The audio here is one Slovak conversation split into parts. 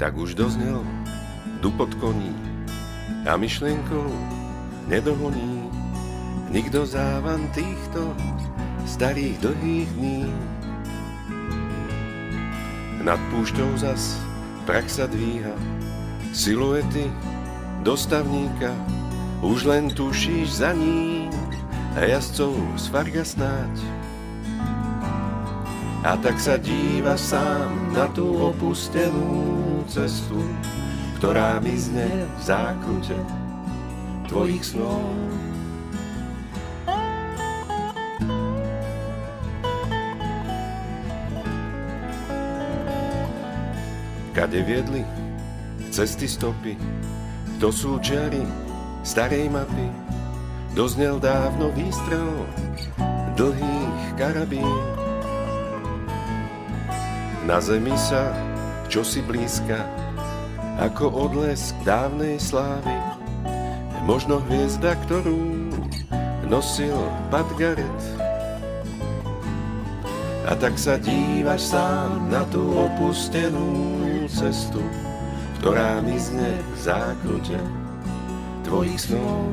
Tak už doznel dupot koní a myšlienkou nedohoní nikto závan týchto starých dlhých dní. Nad púšťou zas prach sa dvíha, siluety dostavníka, už len tušíš za ním a jazdcov z Farga snáď. A tak sa díva sám na tú opustenú cestu, ktorá mizne v zákrute tvojich snov. Kade viedli cesty stopy, to sú čiary starej mapy, doznel dávno výstrel dlhých karabín. Na zemi sa čosi blízka, ako odlesk dávnej slávy, možno hviezda, ktorú nosil Padgaret. A tak sa dívaš sám na tú opustenú cestu, ktorá mizne v zákrute tvojich snov.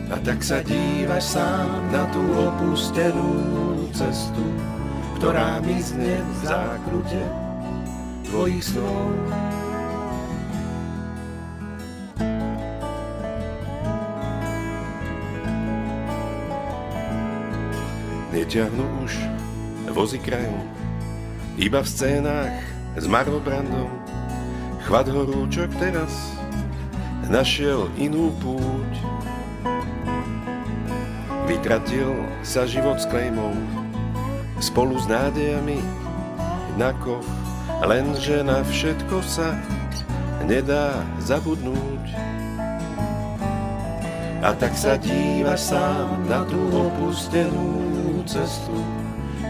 A tak sa dívaš sám na tú opustenú cestu, ktorá mizne v zákrute tvojich snov. Neťahnú už vozy krajom, iba v scénách s Marlobrandom. Chvat horúčok teraz našiel inú púť. Vytratil sa život s klejmou, spolu s nádejami na kov, lenže na všetko sa nedá zabudnúť. A tak sa dívaš sám na tú opustenú cestu,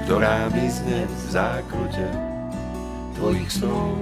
ktorá mizne v zákrute tvojich snov.